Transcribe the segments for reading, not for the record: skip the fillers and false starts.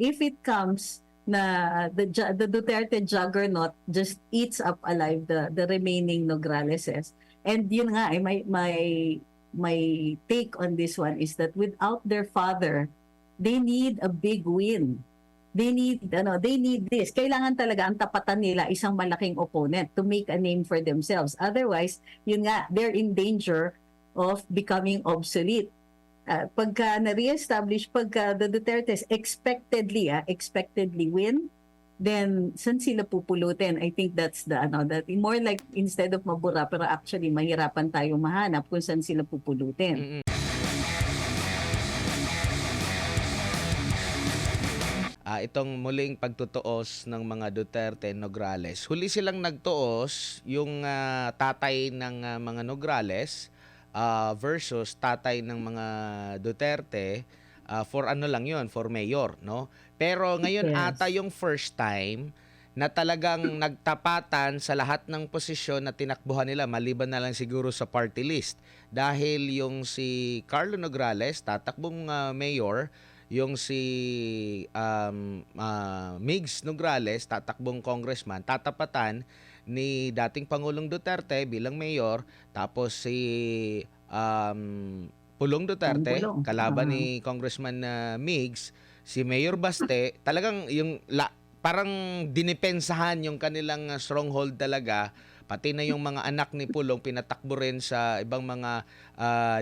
if it comes na the Duterte juggernaut just eats up alive the remaining Nograleses. And yun nga, my take on this one is that without their father, they need a big win. They need this. Kailangan talaga ang tapatan nila isang malaking opponent to make a name for themselves. Otherwise, yun nga, they're in danger of becoming obsolete. Pagka na-reestablish, pagka the Dutertes expectedly win, then saan sila pupulutin? I think that's that more like instead of mabura, pero actually mahirapan tayong mahanap kung saan sila pupulutin. Itong muling pagtutuos ng mga Duterte Nograles. Huli silang nagtuos yung tatay ng mga Nograles versus tatay ng mga Duterte for ano lang yun, for mayor, no? Pero ngayon ata yung first time na talagang nagtapatan sa lahat ng posisyon na tinakbuhan nila, maliban na lang siguro sa party list. Dahil yung si Carlo Nograles, tatakbong mayor, yung si Migs Nograles, tatakbong congressman, tatapatan ni dating Pangulong Duterte bilang mayor, tapos si Pulong Duterte, kalaban ni Congressman Migs, si Mayor Baste, talagang yung parang dinipensahan yung kanilang stronghold talaga, pati na yung mga anak ni Pulong pinatakbo rin sa ibang mga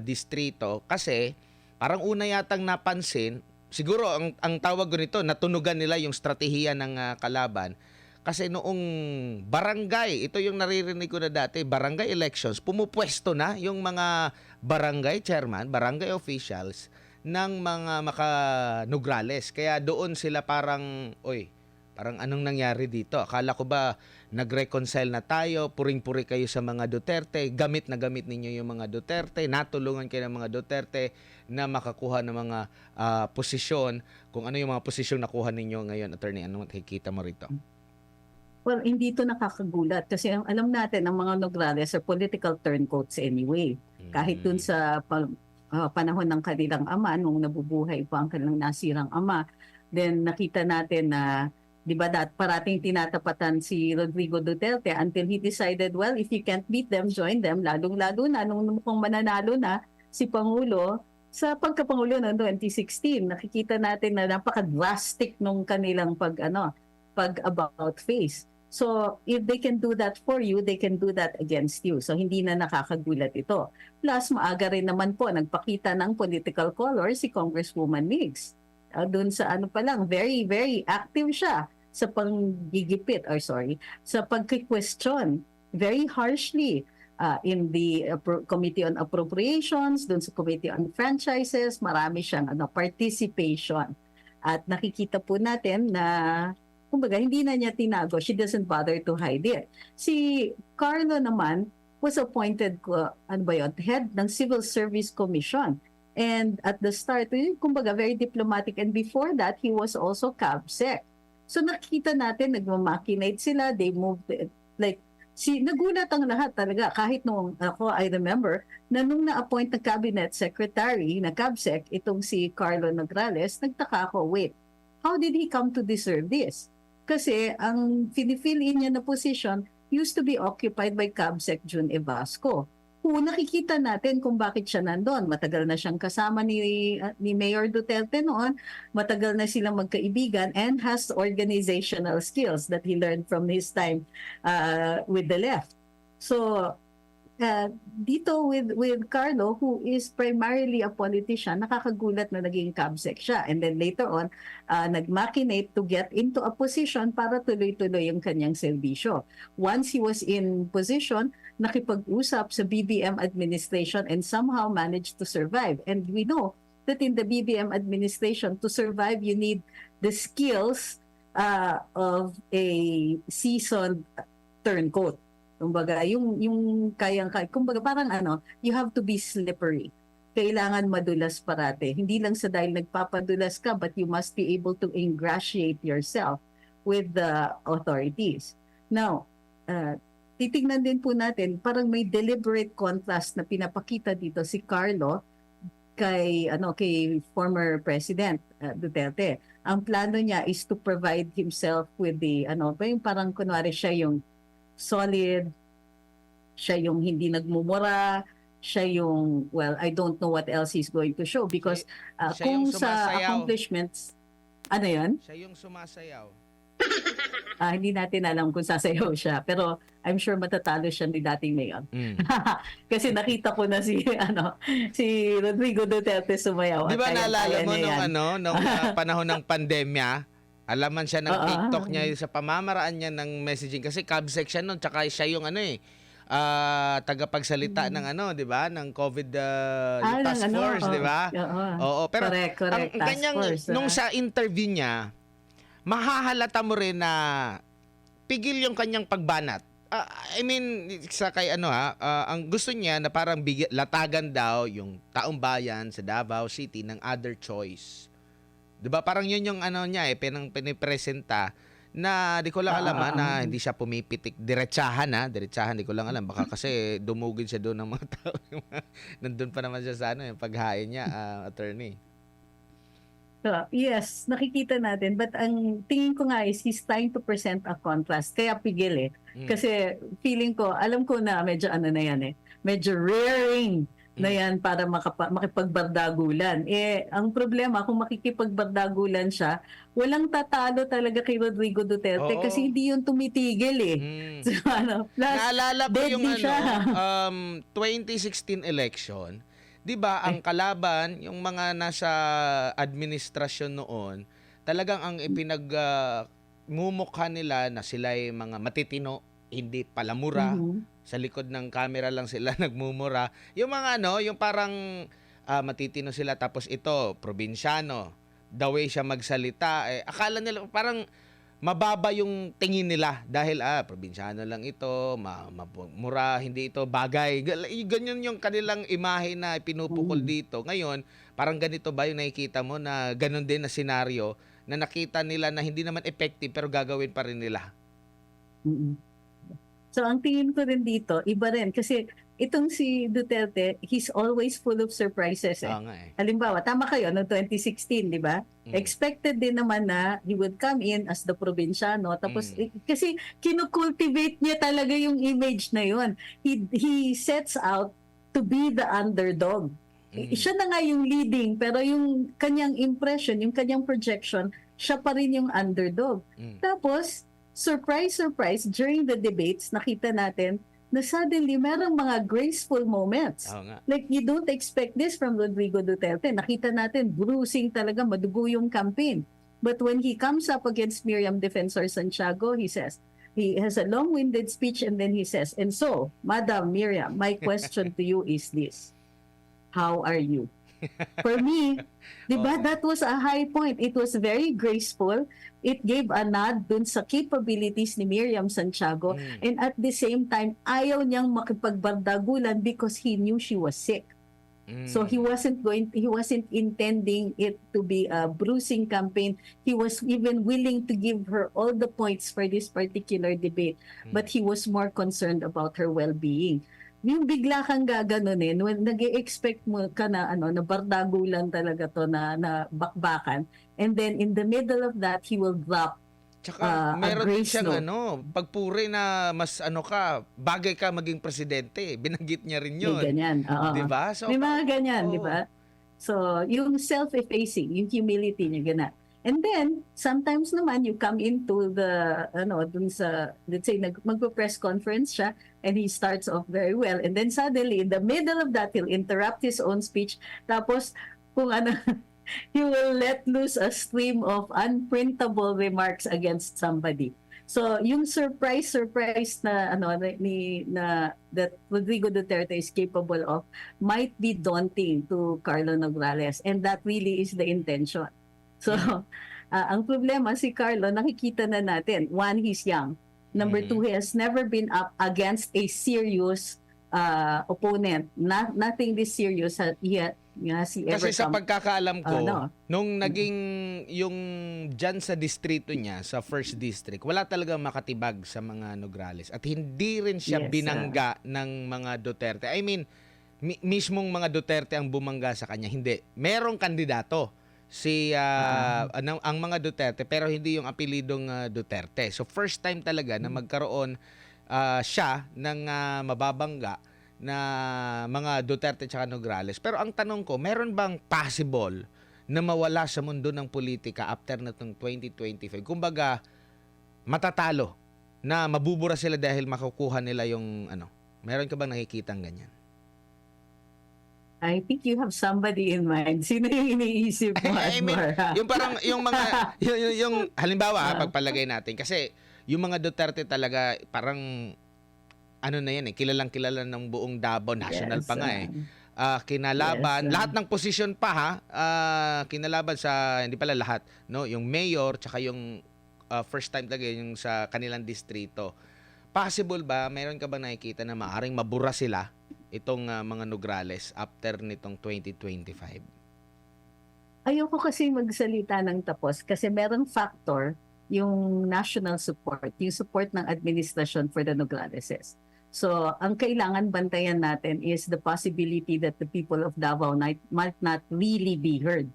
distrito kasi parang una yatang napansin. Siguro ang tawag nito, natunugan nila yung strategiya ng kalaban. Kasi noong barangay, ito yung naririnig ko na dati, barangay elections, pumupwesto na yung mga barangay chairman, barangay officials ng mga maka-Nograles. Kaya doon sila parang, parang anong nangyari dito? Akala ko ba nag-reconcile na tayo, puring-puri kayo sa mga Duterte, gamit na gamit ninyo yung mga Duterte, natulungan kayo ng mga Duterte na makakuha ng mga posisyon. Kung ano yung mga posisyon nakuha ninyo ngayon, attorney, anong nakikita mo rito? Well, hindi ito nakakagulat kasi alam natin ang mga Nograles are political turncoats anyway. Kahit dun sa panahon ng kanilang ama, nung nabubuhay pa ang kanilang nasirang ama, then nakita natin na, di ba, parating tinatapatan si Rodrigo Duterte until he decided, well, if you can't beat them, join them, lalong-lalo na nung mukhang mananalo na si Pangulo sa pagkapangulo ng 2016. Nakikita natin na napaka-drastic nung kanilang pag-about face. So, if they can do that for you, they can do that against you. So, hindi na nakakagulat ito. Plus, maaga rin naman po, nagpakita ng political color si Congresswoman Migs. Doon sa pa lang, very, very active siya sa sa pagki-question very harshly in the Committee on Appropriations, doon sa Committee on Franchises, marami siyang participation. At nakikita po natin na kumbaga, hindi na niya tinago. She doesn't bother to hide it. Si Carlo naman was appointed, head ng Civil Service Commission. And at the start, kumbaga, very diplomatic. And before that, he was also CABSEC. So nakikita natin, nagmamakinate sila. They moved, nagulat ang lahat talaga. Kahit nung I remember, na nung na-appoint na cabinet secretary na CABSEC, itong si Carlo Nograles, nagtaka ako, wait, how did he come to deserve this? Kasi ang finifill-in niya na position used to be occupied by CABSEC June Evasco. Kung nakikita natin kung bakit siya nandun, matagal na siyang kasama ni Mayor Duterte noon, matagal na silang magkaibigan, and has organizational skills that he learned from his time with the left. So, dito with Carlo, who is primarily a politician, nakakagulat na naging CABSEC siya. And then later on, nag-machinate to get into a position para tuloy-tuloy yung kanyang serbisyo. Once he was in position, nakipag-usap sa BBM administration and somehow managed to survive. And we know that in the BBM administration, to survive, you need the skills of a seasoned turncoat. Kumbaga, yung kumbaga parang you have to be slippery. Kailangan madulas parate. Hindi lang sa dahil nagpapadulas ka, but you must be able to ingratiate yourself with the authorities. Now, titingnan din po natin, parang may deliberate contrast na pinapakita dito si Carlo kay former President Duterte. ang plano niya is to provide himself with the, yung parang kunwari siya yung solid, siya yung hindi nagmumura, siya yung, well, I don't know what else he's going to show because Siya yung kung sa sumasayaw. accomplishments, ano yun? Siya yung sumasayaw. Hindi natin alam kung sasayaw siya, pero I'm sure matatalo siya ni dating mayor. Kasi nakita ko na si si Rodrigo Duterte sumayaw. Di ba at naalala kayang-kaya mo niya nung yan. panahon ng pandemya, alaman siya ng Oo. TikTok niya sa pamamaraan niya ng messaging kasi CABSEC siya noon tsaka siya yung tagapagsalita ng di ba, ng COVID yung task force, di ba? Oo, pero Correct, ang task kanyang force, nung sa interview niya, mahahalata mo rin na pigil yung kanyang pagbanat. I mean, sa kay ang gusto niya na parang latagan daw yung taong bayan sa Davao City ng other choice. 'Di ba? Parang yun yung niya pinipresenta na di ko lang alam na hindi siya pumipitik diretsahan di ko lang alam baka kasi dumugin siya doon ng mga tao. Nandun pa naman siya sa yung paghain niya, attorney. So, yes, nakikita natin. But ang tingin ko nga is he's trying to present a contrast. Kaya pigil Kasi feeling ko, alam ko na medyo na yan medyo raring na yan para makipagbardagulan. Ang problema, kung makikipagbardagulan siya, walang tatalo talaga kay Rodrigo Duterte kasi hindi yun tumitigil So, plus, naalala ko yung deadly siya. 2016 election. 'Di ba ang kalaban, yung mga nasa administrasyon noon, talagang ang mumukha nila na sila ay mga matitino, hindi palamura. Sa likod ng camera lang sila nagmumura. Yung mga yung parang matitino sila tapos ito, probinsyano. The way siya magsalita, akala nila parang mababa yung tingin nila dahil probinsyano lang ito, mura, hindi ito bagay. Ganyan yung kanilang imahe na pinupukol dito. Ngayon, parang ganito ba yung nakikita mo na ganun din na senaryo na nakita nila na hindi naman effective pero gagawin pa rin nila? So ang tingin ko rin dito, iba rin kasi itong si Duterte, he's always full of surprises Halimbawa, tama kayo, noong 2016, di ba? Expected din naman na he would come in as the probinsyano. Tapos, kasi kinukultivate niya talaga yung image na yun. He sets out to be the underdog. Siya na nga yung leading, pero yung kanyang impression, yung kanyang projection, siya pa rin yung underdog. Tapos, surprise, during the debates, nakita natin na suddenly merong mga graceful moments. Like, you don't expect this from Rodrigo Duterte. Nakita natin, bruising talaga, madugo yung campaign. But when he comes up against Miriam Defensor Santiago, he has a long-winded speech and then he says, and so, Madam Miriam, my question to you is this. How are you? For me, di ba, that was a high point. It was very graceful. It gave a nod dun sa capabilities ni Miriam Santiago. And at the same time, ayaw niyang makipagbardagulan because he knew she was sick. So he wasn't intending it to be a bruising campaign. He was even willing to give her all the points for this particular debate. But he was more concerned about her well-being. Yung bigla kang gaganunin, when nag-i-expect mo ka na na bardagulan talaga to na bakbakan, and then in the middle of that, he will drop meron din siyang pagpuri na mas bagay ka maging presidente. Binanggit niya rin yun. May ganyan. Di ba? So, may mga ganyan, di ba? So, yung self-effacing, yung humility niya, ganun. And then, sometimes naman, you come into the, dun sa, let's say, magpo-press conference siya, and he starts off very well. And then suddenly, in the middle of that, he'll interrupt his own speech. Tapos, kung he will let loose a stream of unprintable remarks against somebody. So, yung surprise na that Rodrigo Duterte is capable of might be daunting to Carlo Nograles, and that really is the intention. So, ang problema si Carlo, nakikita na natin, one, he's young. Number two, he has never been up against a serious opponent. Nothing this serious has he ever Kasi sa pagkakaalam ko, nung naging yung dyan sa distrito niya, sa first district, wala talagang makatibag sa mga Nograles. At hindi rin siya binangga ng mga Duterte. I mean, mismong mga Duterte ang bumangga sa kanya. Hindi. Merong kandidato ang mga Duterte pero hindi yung apelidong Duterte. So first time talaga na magkaroon siya ng mababangga na mga Duterte tsaka Nograles. Pero ang tanong ko, meron bang possible na mawala sa mundo ng politika after na itong 2025? Kumbaga, matatalo na mabubura sila dahil makukuha nila yung ano. Meron ka bang nakikitang ganyan? I think you have somebody in mind. Sino yung iniisip mo, I mean, Admar? yung parang yung mga yung halimbawa pagpalagay natin kasi yung mga Duterte talaga parang ano na yan kilalang kilala ng buong Davao national Yes, pa nga kinalaban yes, lahat ng posisyon pa kinalaban sa hindi pala lahat no yung mayor tsaka yung first time talaga yung sa kanilang distrito. Possible ba meron ka ba nakikita na maaring mabura sila itong mga Nograles after nitong 2025? Ayoko kasi magsalita ng tapos kasi merong factor yung national support, yung support ng administrasyon for the Nograleses. So, ang kailangan bantayan natin is the possibility that the people of Davao might not really be heard.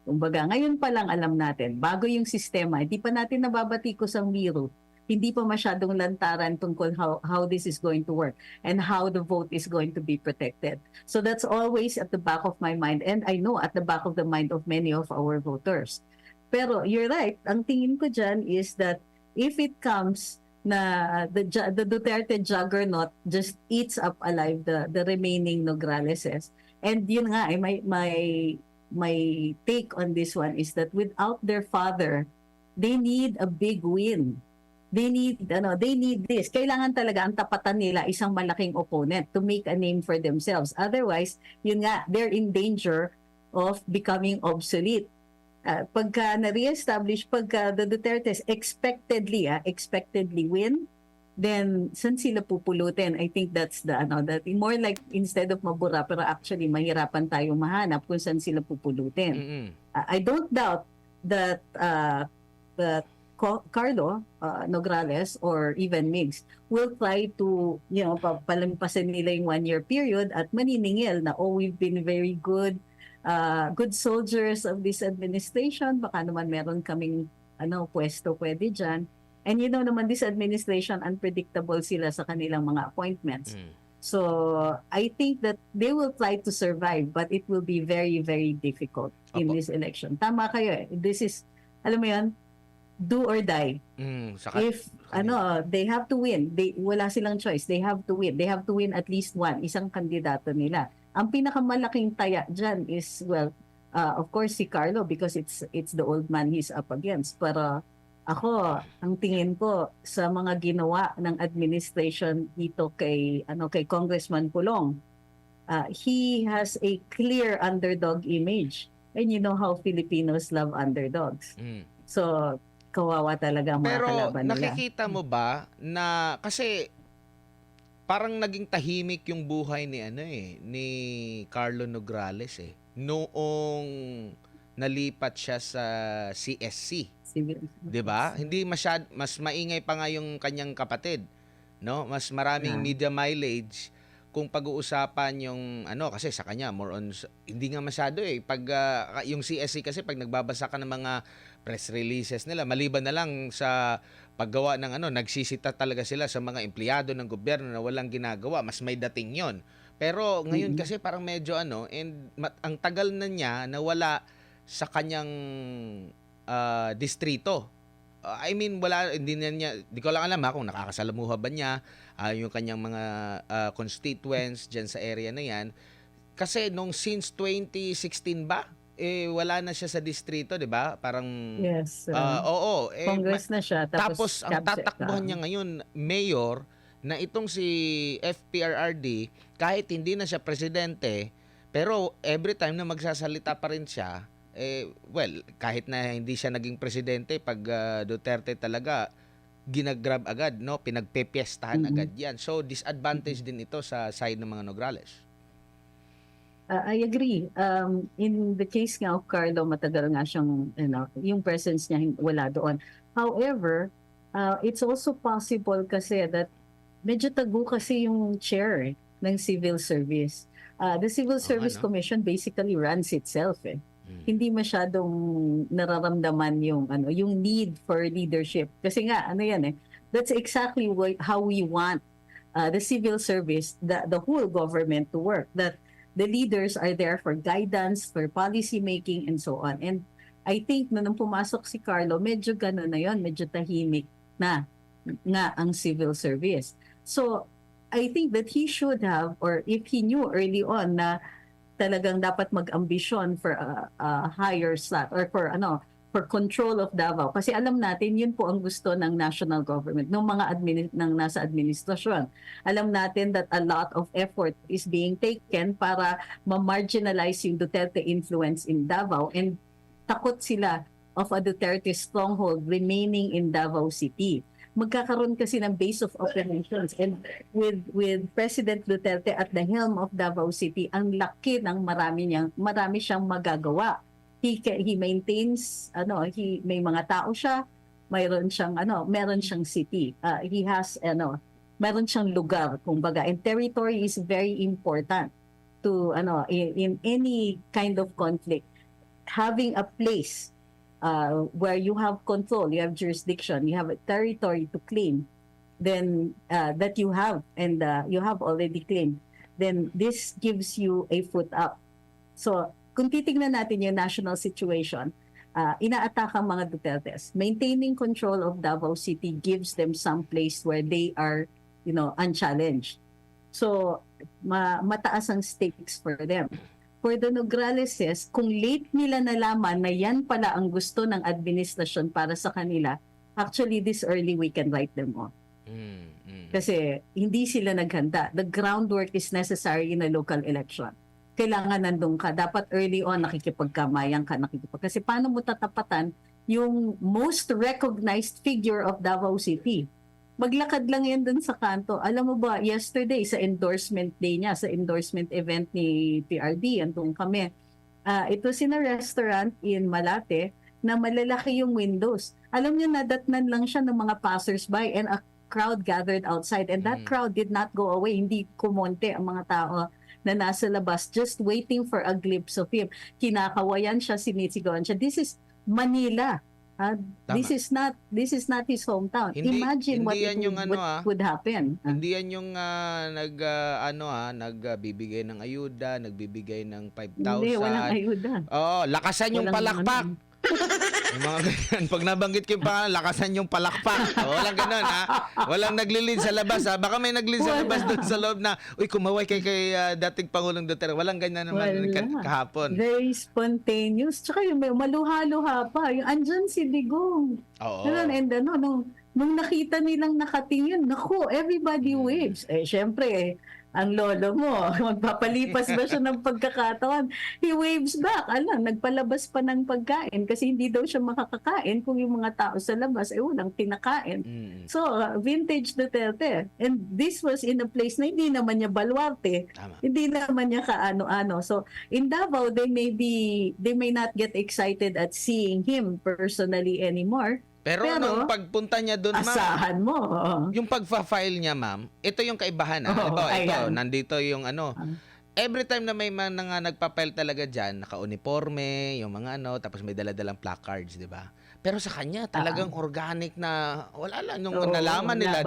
Kumbaga, ngayon pa lang alam natin, bago yung sistema, hindi pa natin nababatikos ang biro, hindi pa masyadong lantaran tungkol how this is going to work and how the vote is going to be protected. So that's always at the back of my mind and I know at the back of the mind of many of our voters. Pero you're right, ang tingin ko dyan is that if it comes na the Duterte juggernaut just eats up alive the remaining Nograleses, and yun nga, my take on this one is that without their father, they need a big win. They need this. Kailangan talaga ang tapatan nila isang malaking opponent to make a name for themselves. Otherwise, yun nga, they're in danger of becoming obsolete. Pagka na-reestablish, pagka the Dutertes expectedly win, then saan sila pupulutin? I think that's that more like instead of mabura, pero actually mahirapan tayong mahanap kung saan sila pupulutin. Mm-mm. I don't doubt that Carlo Nograles or even Migs will try to, palampasin nila yung 1-year period at maniningil na, we've been very good soldiers of this administration. Baka naman meron kaming pwesto pwede dyan. And naman this administration, unpredictable sila sa kanilang mga appointments. So I think that they will try to survive, but it will be very, very difficult in this election. Tama kayo. This is, alam mo yan, do or die. If they have to win, wala silang choice. They have to win. They have to win at least isang kandidato nila. Ang pinakamalaking taya dyan is, of course, si Carlo because it's the old man he's up against. Pero ako, ang tingin ko sa mga ginawa ng administration dito kay Congressman Pulong, he has a clear underdog image. And you know how Filipinos love underdogs. So, kawawa talaga ang mga kalaban nila. Pero nakikita mo ba na kasi parang naging tahimik yung buhay ni Carlo Nograles noong nalipat siya sa CSC. 'Di ba? Hindi mas maingay pa nga yung kanyang kapatid, no? Mas maraming media mileage kung pag-uusapan yung kasi sa kanya more on hindi nga masyado pag yung CSC kasi pag nagbabasa ka ng mga press releases nila maliban na lang sa paggawa ng nagsisita talaga sila sa mga empleyado ng gobyerno na walang ginagawa, mas may dating yon. Pero ngayon kasi parang medyo and ang tagal na niya nawala sa kanyang distrito. I mean, di ko lang alam kung nakakasalamuha ba niya yung kanyang mga constituents dyan sa area na yan. Kasi since 2016 ba, wala na siya sa distrito, di ba? Parang, yes. oo. Congress na siya. Tapos ang tatakbuhan niya ngayon, mayor, na itong si FPRRD, kahit hindi na siya presidente, pero every time na magsasalita pa rin siya, kahit na hindi siya naging presidente, pag Duterte talaga, ginagrab agad, no? Pinagpepiestahan agad yan. So, disadvantage din ito sa side ng mga Nograles. I agree. In the case nga of Carlo, matagal nga siyang, yung presence niya wala doon. However, it's also possible kasi that medyo tago kasi yung chair ng civil service. The Civil Service Commission basically runs itself. hindi masyadong nararamdaman yung yung need for leadership. Kasi nga that's exactly how we want the civil service, the whole government to work. That the leaders are there for guidance, for policy making, and so on. And I think nung pumasok si Carlo, medyo gano'n na yon, medyo tahimik na nga ang civil service. So I think that he should have, or if he knew early on na talagang dapat mag-ambisyon for a higher slot or for control of Davao, kasi alam natin yun po ang gusto ng national government, ng mga ng nasa administrasyon. Alam natin that a lot of effort is being taken para ma-marginalize yung Duterte influence in Davao, and takot sila of a Duterte stronghold remaining in Davao City. Magkakaroon kasi ng base of operations, and with President Duterte at the helm of Davao City, ang laki ng marami siyang magagawa. He maintains may mga tao siya, meron siyang city. He has meron siyang lugar, kumbaga, and territory is very important to in any kind of conflict. Having a place where you have control, you have jurisdiction, you have a territory to claim, then that you have, and you have already claimed, then this gives you a foot up. So, kung titignan natin yung national situation, inaatake ang mga Dutertes. Maintaining control of Davao City gives them some place where they are, unchallenged. So, mataas ang stakes for them. For the Nograleses, kung late nila nalaman na yan pala ang gusto ng administrasyon para sa kanila, actually this early we can write them off. Kasi hindi sila naghanda. The groundwork is necessary in a local election. Kailangan nandun ka. Dapat early on nakikipagkamayan ka. Kasi paano mo tatapatan yung most recognized figure of Davao City? Maglakad lang yan dun sa kanto. Alam mo ba, yesterday sa endorsement day niya, sa endorsement event ni PRD, andun kami. Ito sina restaurant in Malate na malalaki yung windows. Alam niyo, nadatnan lang siya ng mga passers-by, and a crowd gathered outside. And that crowd did not go away. Hindi kumonte ang mga tao na nasa labas, just waiting for a glimpse of him. Kinakawayan siya, sinisigawan siya. This is Manila. This is not his hometown. Imagine what would happen. Hindi yan yung nagbibigay ng ayuda, nagbibigay ng 5,000. Hindi, walang ayuda. Lakasan yung palakpak. Yung mga ganyan. Pag nabanggit ko yung pangalan, lakasan yung palakpak. Walang ganun, ha? Walang naglilid sa labas, ha? Baka may naglilid sa labas doon sa loob na, uy, kumaway kay dating Pangulong Duterte. Walang ganyan naman kahapon. Very spontaneous. Tsaka yung may maluha-luha pa. Yung andyan si Digong. Oo. And nung nakita nilang nakatingin, naku, everybody waves. Syempre, ang lolo mo, magpapalipas ba siya ng pagkakataon? He waves back. Nagpalabas pa ng pagkain kasi hindi daw siya makakakain kung yung mga tao sa labas ay walang tinakain. So, vintage Duterte. And this was in a place na hindi naman niya baluarte. Tama. Hindi naman niya kaano-ano. So, in Davao, they may not get excited at seeing him personally anymore. Pero nung pagpunta niya doon, ma'am, asahan mo. yung pagfa-file niya, ma'am, ito yung kaibahan. Ito, nandito yung every time na may mga nagpa-file talaga dyan, naka-uniforme, yung mga tapos may dala-dalang placards, di ba? Pero sa kanya, talagang organic na, wala lang, nung nalaman nila,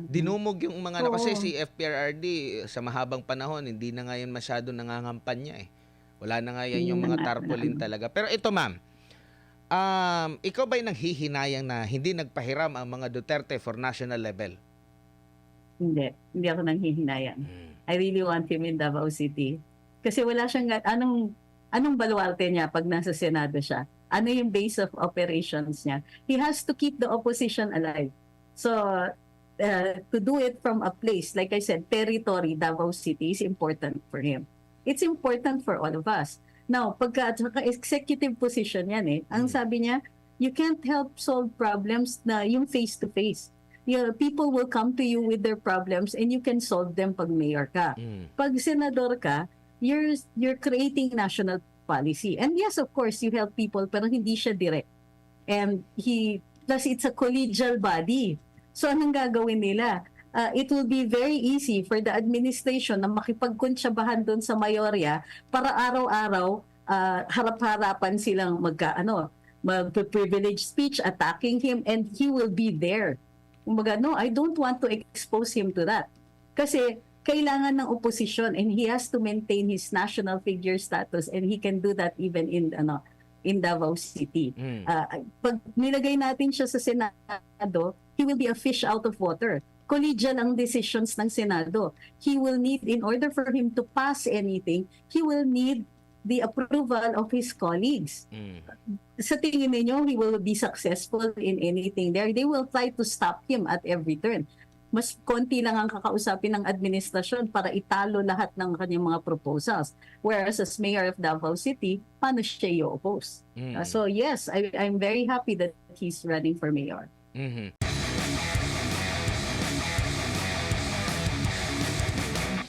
dinumog yung mga, kasi si FPRRD, sa mahabang panahon, hindi na ngayon masyado nangangampanya eh. Wala na ngayon yung mga tarpaulin talaga. Pero ito, ma'am, ikaw ba'y nanghihinayang na hindi nagpahiram ang mga Duterte for national level? Hindi ako nanghihinayang. I really want him in Davao City. Kasi wala siyang, anong baluarte niya pag nasa Senado siya? Ano yung base of operations niya? He has to keep the opposition alive. So, to do it from a place, like I said, territory, Davao City is important for him. It's important for all of us. Now, pagka executive position yan ang sabi niya, you can't help solve problems na yung face-to-face. People will come to you with their problems and you can solve them pag mayor ka. Pag senador ka, you're creating national policy. And yes, of course, you help people, pero hindi siya direct. And plus it's a collegial body. So anong gagawin nila? It will be very easy for the administration na makipagkuntsabahan doon sa mayorya para araw-araw harap-harapan silang mag-privilege speech attacking him, and he will be there. Kumbaga, no, I don't want to expose him to that. Kasi kailangan ng oposisyon, and he has to maintain his national figure status, and he can do that even in Davao City. Pag nilagay natin siya sa Senado, he will be a fish out of water. Collegial ang decisions ng Senado. He will need, in order for him to pass anything, he will need the approval of his colleagues. Sa tingin ninyo, he will be successful in anything there? They will try to stop him at every turn. Mas konti lang ang kakausapin ng administrasyon para italo lahat ng kanyang mga proposals. Whereas as mayor of Davao City, paano siya i-oppose? So yes, I'm very happy that he's running for mayor.